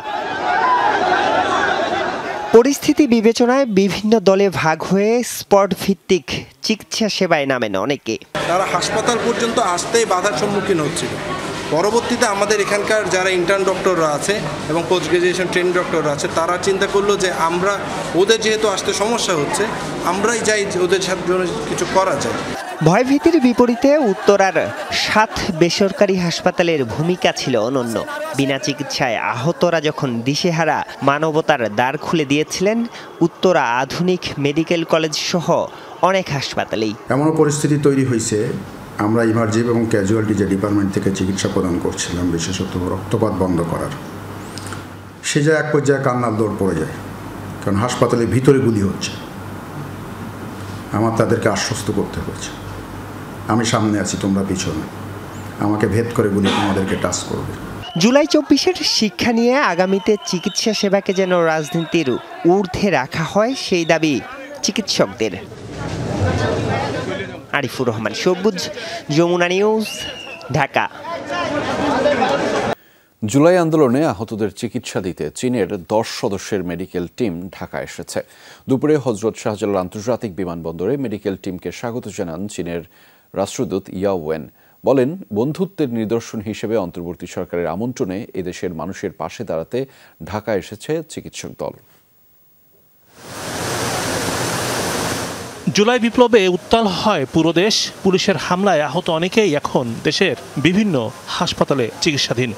পরিস্থিতি বিবেচনায় বিভিন্ন দলে ভাগ হয়ে স্পট ভিত্তিক চিকিৎসা সেবায় নামেন অনেকে। তারা হাসপাতাল পর্যন্ত আসতেই বাধার সম্মুখীন হচ্ছিল। পরবর্তীতে আমাদের এখানকার যারা ইন্টার্ন ডক্টররা আছে এবং পোস্ট গ্রাজুয়েশন ট্রেনিং ডক্টররা আছে, তারা চিন্তা করলো যে আমরা ওদের যেহেতু আসতে সমস্যা হচ্ছে, আমরাই যাই ওদের সাথে কিছু করা যায়। ভয়ভীতির বিপরীতে উত্তরার 7 বেসরকারি হাসপাতালের ভূমিকা ছিল অনন্য। বিনা চিকিৎসায় আহতরা যখন দিশেহারা, মানবতার দ্বার খুলে দিয়েছিলেন উত্তরা আধুনিক মেডিকেল কলেজ সহ অনেক হাসপাতালেই। এমন পরিস্থিতি তৈরি হয়েছে, আমরা ইমার্জেন্সি এবং ক্যাজুয়ালিটি যে ডিপার্টমেন্ট থেকে চিকিৎসা প্রদান করছিলাম, বিশেষত রক্তপাত বন্ধ করার, সে যা এক পর্যায়ে কান্নার দৌড় পড়ে যায়, কারণ হাসপাতালের ভিতরে গুলি হচ্ছে। আমার তাদেরকে আশ্বস্ত করতে হয়েছে, আমি সামনে আছি, তোমরা পিছনে, আমাকে ভেদ করে গুলি তোমাদেরকে টাচ করবে। জুলাই 24-এর শিক্ষা নিয়ে আগামীতে চিকিৎসা সেবাকে যেন রাজনীতির ঊর্ধ্বে রাখা হয়, সেই দাবি চিকিৎসকদের। আরিফুর রহমান সবুজ, যমুনা নিউজ, ঢাকা। জুলাই আন্দোলনে আহতদের চিকিৎসা দিতে চীনের 10 সদস্যের মেডিকেল টিম ঢাকা এসেছে। দুপুরে হজরত শাহজালাল আন্তর্জাতিক বিমানবন্দরে মেডিকেল টিমকে স্বাগত জানান চীনের রাষ্ট্রদূত ইয়া ওয়েন। বলেন, বন্ধুত্বের নিদর্শন হিসেবে অন্তর্বর্তী সরকারের আমন্ত্রণে এদেশের মানুষের পাশে দাঁড়াতে ঢাকা এসেছে চিকিৎসক দল। জুলাই বিপ্লবে উত্তাল হয় পুরো দেশ। পুলিশের হামলায় আহত অনেকেই এখন দেশের বিভিন্ন হাসপাতালে চিকিৎসাধীন।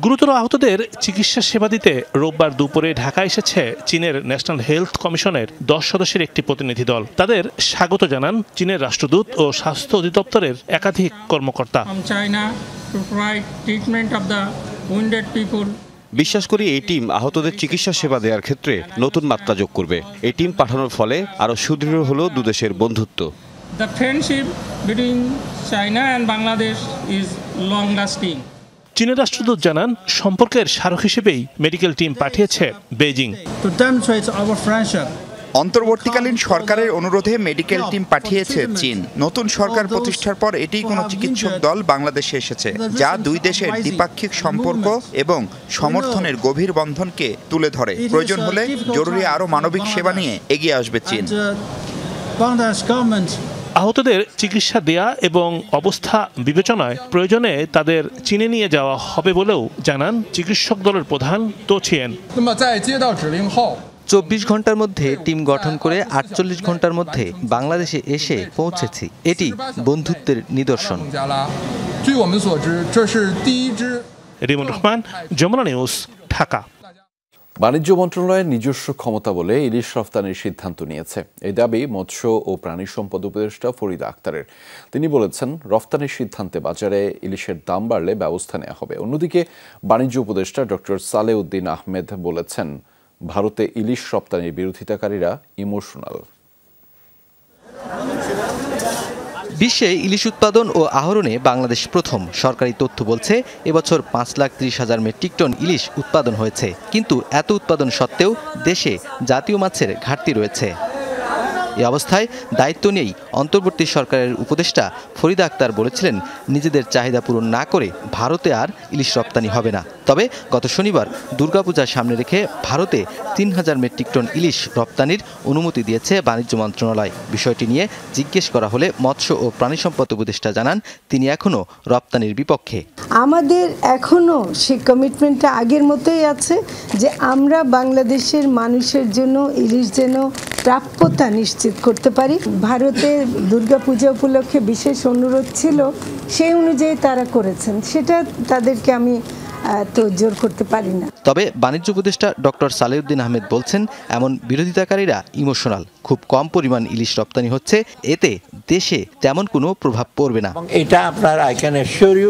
গুরুতর আহতদের চিকিৎসা সেবা দিতে রোববার দুপুরে ঢাকা এসেছে চীনের ন্যাশনাল হেলথ কমিশনের 10 সদস্যের একটি প্রতিনিধি দল। তাদের স্বাগত জানান চীনের রাষ্ট্রদূত ও স্বাস্থ্য অধিদপ্তরের একাধিক কর্মকর্তা। বিশ্বাস করি এই টিম আহতদের চিকিৎসা সেবা দেওয়ার ক্ষেত্রে নতুন মাত্রা যোগ করবে। এই টিম পাঠানোর ফলে আরও সুদৃঢ় হলো দুদেশের বন্ধুত্ব। The friendship between China and Bangladesh is long lasting. চীনের রাষ্ট্রদূত জানান, সম্পর্কের স্মারক হিসেবেই মেডিকেল টিম পাঠিয়েছে বেইজিং। অন্তর্বর্তীকালীন সরকারের অনুরোধে মেডিকেল টিম পাঠিয়েছে চীন। নতুন সরকার প্রতিষ্ঠার পর এটিই কোনো চিকিৎসক দল বাংলাদেশে এসেছে, যা দুই দেশের দ্বিপাক্ষিক সম্পর্ক এবং সমর্থনের গভীর বন্ধনকে তুলে ধরে। প্রয়োজন হলে জরুরি আরও মানবিক সেবা নিয়ে এগিয়ে আসবে চীন। আহতদের চিকিৎসা দেয়া এবং অবস্থা বিবেচনায় প্রয়োজনে তাদের চীনে নিয়ে যাওয়া হবে বলেও জানান চিকিৎসক দলের প্রধান তো ছিয়েন। 24 ঘন্টার মধ্যে টিম গঠন করে 48 ঘন্টার মধ্যে বাংলাদেশে এসে পৌঁছেছি। এটি বন্ধুত্বের নিদর্শন। রিমন রহমান, যমুনা নিউজ, ঢাকা। বাণিজ্য মন্ত্রণালয়ের নিজস্ব ক্ষমতা বলে ইলিশ রফতানির সিদ্ধান্ত নিয়েছে, এই দাবি মৎস্য ও প্রাণী সম্পদ উপদেষ্টা ফরিদা আক্তারের। তিনি বলেছেন, রফতানির সিদ্ধান্তে বাজারে ইলিশের দাম বাড়লে ব্যবস্থা নেওয়া হবে। অন্যদিকে বাণিজ্য উপদেষ্টা ডক্টর সালেউদ্দিন আহমেদ বলেছেন, ভারতে ইলিশ রপ্তানির বিরোধিতাকারীরা ইমোশনাল। বিশ্বে ইলিশ উৎপাদন ও আহরণে বাংলাদেশ প্রথম। সরকারি তথ্য বলছে, এবছর 5,30,000 মেট্রিক টন ইলিশ উৎপাদন হয়েছে। কিন্তু এত উৎপাদন সত্ত্বেও দেশে জাতীয় মাছের ঘাটতি রয়েছে। এই অবস্থায় দায়িত্ব নিয়েই অন্তর্বর্তী সরকারের উপদেষ্টা ফরিদা আক্তার বলেছিলেন, নিজেদের চাহিদা পূরণ না করে ভারতে আর ইলিশ রপ্তানি হবে না। তবে গত শনিবার দুর্গাপূজার সামনে রেখে ভারতে 3,000 মেট্রিক টন ইলিশ রপ্তানির অনুমতি দিয়েছে বাণিজ্য মন্ত্রণালয়। বিষয়টি নিয়ে জিজ্ঞেস করা হলে মৎস্য ও প্রাণী সম্পদ উপদেষ্টা জানান, তিনি এখনও রপ্তানির বিপক্ষে। আমাদের এখনও সেই কমিটমেন্টটা আগের মতোই আছে যে আমরা বাংলাদেশের মানুষের জন্য ইলিশ যেন প্রাপ্যতা নিশ্চিত করতে পারি। ভারতে দুর্গাপূজা উপলক্ষে বিশেষ অনুরোধ ছিল, সেই অনুযায়ী তারা করেছেন, সেটা তাদেরকে আমি তো জোর করতে পারি না। তবে বাণিজ্য উপদেষ্টা ডক্টর সালেউদ্দিন আহমেদ বলছেন, এমন বিরোধিতাকারীরা ইমোশনাল। খুব কম পরিমাণ ইলিশ রপ্তানি হচ্ছে, এতে দেশে তেমন কোনো প্রভাব পড়বে না। এটা আপনার আই ক্যান অ্যাসিওর ইউ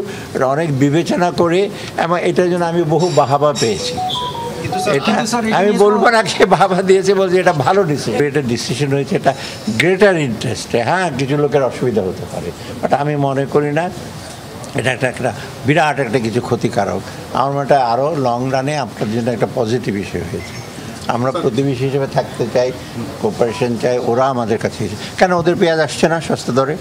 অনেক বিবেচনা করে, এবং এটার জন্য আমি বহু বাহাবা পেয়েছি। এটা আমি বলবো না সে বাবা দিয়েছে, বলছে এটা ভালো ডিসিশন, এটা ডিসিশন হয়েছে, এটা গ্রেটার ইন্টারেস্টে। হ্যাঁ, কিছু লোকের অসুবিধা হতে পারে, বাট আমি মনে করি না এটা একটা বিরাট একটা কিছু ক্ষতিকারক। আমার মনে হয় আরও লং রানে আপনার জন্য একটা পজিটিভ বিষয় হয়েছে। আমরা প্রতিবেশী হিসেবে থাকতে চাই, কোঅপারেশন চাই, ওরা আমাদের কাছে কেন ওদের পেঁয়াজ আসছে না সস্তা দরে,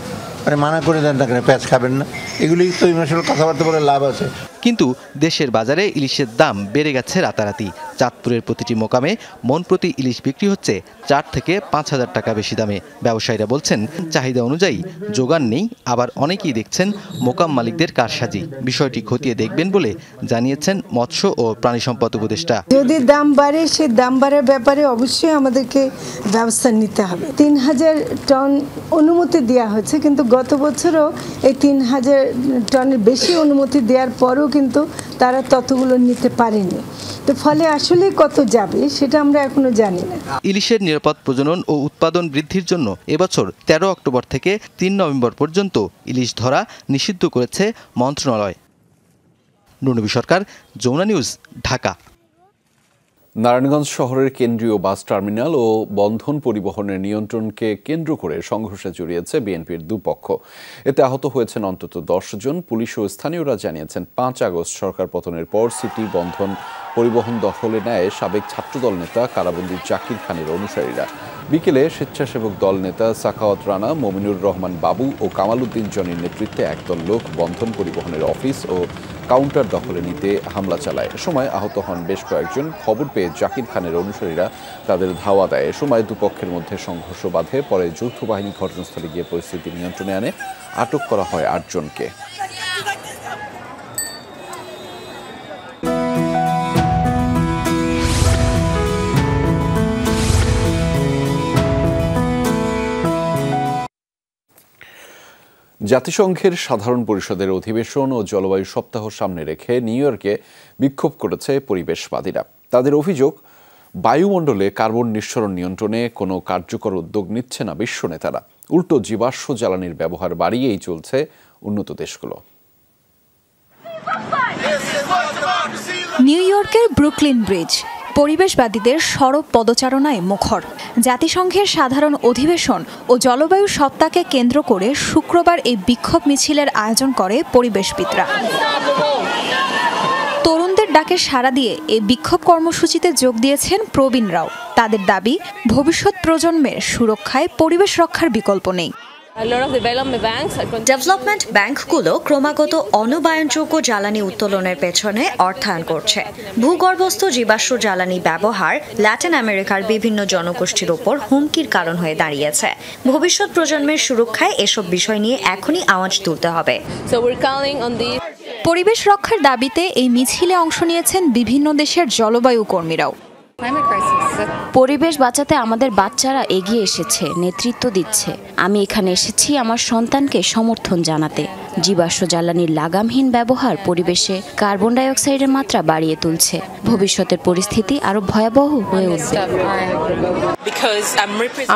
মানে মানা করে দেন না কেন, পেঁয়াজ খাবেন না, এগুলি তো ইমোশনাল কথাবার্তা বলে লাভ আছে। কিন্তু দেশের বাজারে ইলিশের দাম বেড়ে গেছে রাতারাতি। চাঁদপুরের প্রতিটি মোকামে মন প্রতি ইলিশ বিক্রি হচ্ছে 4 থেকে 5,000 টাকা বেশি দামে। ব্যবসায়ীরা বলছেন চাহিদা অনুযায়ী যোগান নেই, আবার অনেকেই দেখছেন মোকাম মালিকদের কারসাজি। বিষয়টি খতিয়ে দেখবেন বলে জানিয়েছেন মৎস্য ও প্রাণী সম্পদ উপদেষ্টা। যদি দাম বাড়ে, সে দাম বাড়ার ব্যাপারে অবশ্যই আমাদেরকে ব্যবস্থা নিতে হবে। 3,000 টন অনুমতি দেওয়া হয়েছে, কিন্তু গত বছরও এই 3,000 টনের বেশি অনুমতি দেওয়ার পরও কিন্তু তারা ততগুলো নিতে পারেনি। তো ফলে আসলে কত যাবে সেটা আমরা এখনো জানি না। ইলিশের নিরাপদ প্রজনন ও উৎপাদন বৃদ্ধির জন্য এবছর 13 অক্টোবর থেকে 3 নভেম্বর পর্যন্ত ইলিশ ধরা নিষিদ্ধ করেছে মন্ত্রণালয়। নুরনবী সরকার, যমুনা নিউজ, ঢাকা। নারায়ণগঞ্জ শহরের কেন্দ্রীয় বাস টার্মিনাল ও বন্ধন পরিবহনের নিয়ন্ত্রণকে কেন্দ্র করে সংঘর্ষে জড়িয়েছে বিএনপির দুপক্ষ। এতে আহত হয়েছেন অন্তত 10 জন। পুলিশ ও স্থানীয়রা জানিয়েছেন 5 আগস্ট সরকার পতনের পর সিটি বন্ধন পরিবহন দখলে নেয় সাবেক ছাত্রদল নেতা কারাবন্দী জাকির খানের অনুসারীরা। বিকেলে স্বেচ্ছাসেবক দল নেতা সাখাওয়াত রানা, মমিনুর রহমান বাবু ও কামাল উদ্দিন জনির নেতৃত্বে একদল লোক বন্ধন পরিবহনের অফিস ও কাউন্টার দখলে নিতে হামলা চালায়। এ সময় আহত হন বেশ কয়েকজন। খবর পেয়ে জাকির খানের অনুসারীরা তাদের ধাওয়া দেয়। এ সময় দুপক্ষের মধ্যে সংঘর্ষ বাধে। পরে যৌথ বাহিনী ঘটনাস্থলে গিয়ে পরিস্থিতি নিয়ন্ত্রণে আনে। আটক করা হয় 8 জনকে। জাতিসংঘের সাধারণ পরিষদের অধিবেশন ও জলবায়ু সপ্তাহ সামনে রেখে নিউ ইয়র্কে বিক্ষোভ করেছে পরিবেশবাদীরা। তাদের অভিযোগ, বায়ুমণ্ডলে কার্বন নিঃসরণ নিয়ন্ত্রণে কোনো কার্যকর উদ্যোগ নিচ্ছে না বিশ্ব নেতারা। উল্টো জীবাশ্ম জ্বালানির ব্যবহার বাড়িয়েই চলছে উন্নত দেশগুলো। নিউ ইয়র্কের ব্রুকলিন ব্রিজ পরিবেশবাদীদের সরব পদচারণায় মুখর। জাতিসংঘের সাধারণ অধিবেশন ও জলবায়ু সপ্তাহকে কেন্দ্র করে শুক্রবার এই বিক্ষোভ মিছিলের আয়োজন করে পরিবেশবিদরা। তরুণদের ডাকে সাড়া দিয়ে এই বিক্ষোভ কর্মসূচিতে যোগ দিয়েছেন প্রবীণরাও। তাদের দাবি, ভবিষ্যৎ প্রজন্মের সুরক্ষায় পরিবেশ রক্ষার বিকল্প নেই। ডেভেলপমেন্ট ব্যাংকগুলো ক্রমাগত অনবায়নযোগ্য জ্বালানি উত্তোলনের পেছনে অর্থায়ন করছে। ভূগর্ভস্থ জীবাশ্ম জ্বালানি ব্যবহার ল্যাটিন আমেরিকার বিভিন্ন জনগোষ্ঠীর ওপর হুমকির কারণ হয়ে দাঁড়িয়েছে। ভবিষ্যৎ প্রজন্মের সুরক্ষায় এসব বিষয় নিয়ে এখনই আওয়াজ তুলতে হবে। পরিবেশ রক্ষার দাবিতে এই মিছিলে অংশ নিয়েছেন বিভিন্ন দেশের জলবায়ু কর্মীরাও। পরিবেশ বাঁচাতে আমাদের বাচ্চারা এগিয়ে এসেছে, নেতৃত্ব দিচ্ছে। আমি এখানে এসেছি আমার সন্তানকে সমর্থন জানাতে। জীবাশ্ম জ্বালানির লাগামহীন ব্যবহার পরিবেশে কার্বন ডাই অক্সাইডের মাত্রা বাড়িয়ে তুলছে। ভবিষ্যতের পরিস্থিতি আরো ভয়াবহ হয়ে উঠবে।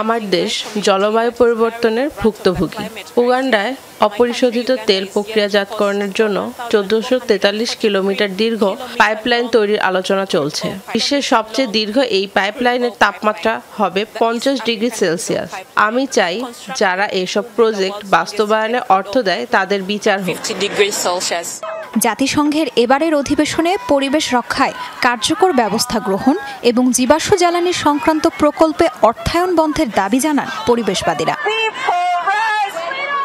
আমার দেশ জলবায়ু পরিবর্তনের ভুক্তভোগী। উগান্ডায় অপরিশোধিত তেল প্রক্রিয়াজাতকরণের জন্য 1443 কিলোমিটার দীর্ঘ পাইপলাইন তৈরির আলোচনা চলছে। বিশ্বের সবচেয়ে দীর্ঘ এই পাইপলাইনের তাপমাত্রা হবে 50 ডিগ্রি সেলসিয়াস। আমি চাই যারা এসব প্রজেক্ট বাস্তবায়নে অর্থ দেয় তাদের বিচার হোক। জাতিসংঘের এবারের অধিবেশনে পরিবেশ রক্ষায় কার্যকর ব্যবস্থা গ্রহণ এবং জীবাশ্ম জ্বালানি সংক্রান্ত প্রকল্পে অর্থায়ন বন্ধের দাবি জানান পরিবেশবাদীরা।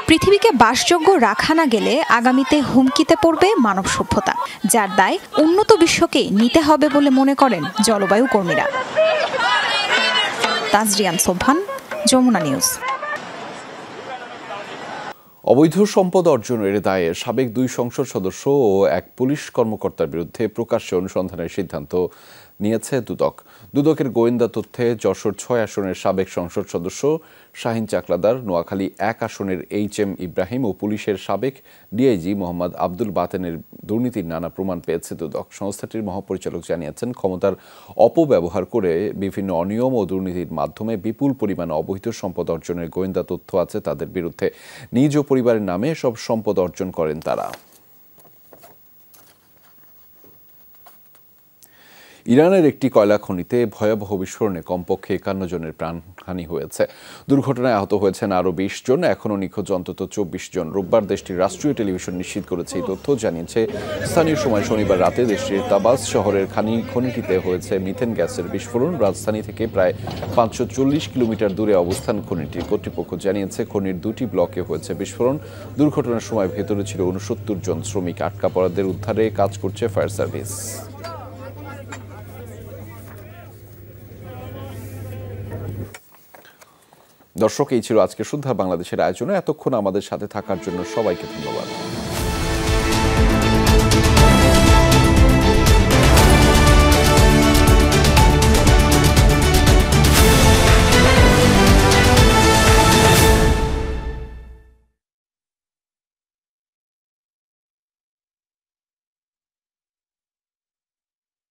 পৃথিবীকে বাসযোগ্য রাখা না গেলে আগামীতে হুমকিতে পড়বে মানব সভ্যতা, যার দায় উন্নত বিশ্বকে নিতে হবে বলে মনে করেন জলবায়ু কর্মীরা। তাজরিয়ান সোবহান, যমুনা নিউজ। অবৈধ সম্পদ অর্জনের দায়ে সাবেক 2 সংসদ সদস্য ও এক পুলিশ কর্মকর্তার বিরুদ্ধে প্রকাশ্যে অনুসন্ধানের সিদ্ধান্ত নিয়েছে দুদক। দুদকের গোয়েন্দা তথ্যে যশোর 6 আসনের সাবেক সংসদ সদস্য শাহিন চাকলাদার, নোয়াখালী 1 আসনের HM ইব্রাহিম ও পুলিশের সাবেক ডিআইজি মোহাম্মদ আব্দুল বাতেনের দুর্নীতির নানা প্রমাণ পেয়েছে দুদক। সংস্থাটির মহাপরিচালক জানিয়েছেন, ক্ষমতার অপব্যবহার করে বিভিন্ন অনিয়ম ও দুর্নীতির মাধ্যমে বিপুল পরিমাণ অবৈধ সম্পদ অর্জনের গোয়েন্দা তথ্য আছে তাদের বিরুদ্ধে। নিজ ও পরিবারের নামে সব সম্পদ অর্জন করেন তারা। ইরানের একটি কয়লা খনিতে ভয়াবহ বিস্ফোরণে কমপক্ষে 51 জনের প্রাণহানি হয়েছে। দুর্ঘটনায় আহত হয়েছেন আরও 20 জন। এখনও নিখোঁজ অন্তত 24 জন। রোববার দেশটির রাষ্ট্রীয় টেলিভিশন নিশ্চিত করেছে এই তথ্য। জানিয়েছে স্থানীয় সময় শনিবার রাতে দেশটির তাবাস শহরের খনিটিতে হয়েছে মিথেন গ্যাসের বিস্ফোরণ। রাজধানী থেকে প্রায় 540 কিলোমিটার দূরে অবস্থান খনিটির। কর্তৃপক্ষ জানিয়েছে খনির 2টি ব্লকে হয়েছে বিস্ফোরণ। দুর্ঘটনার সময় ভেতরে ছিল 69 জন শ্রমিক। আটকা পড়াদের উদ্ধারে কাজ করছে ফায়ার সার্ভিস। দর্শক, এই ছিল আজকে শুনধার বাংলাদেশের আয়োজনে। এতক্ষণ আমাদের সাথে থাকার জন্য সবাইকে ধন্যবাদ।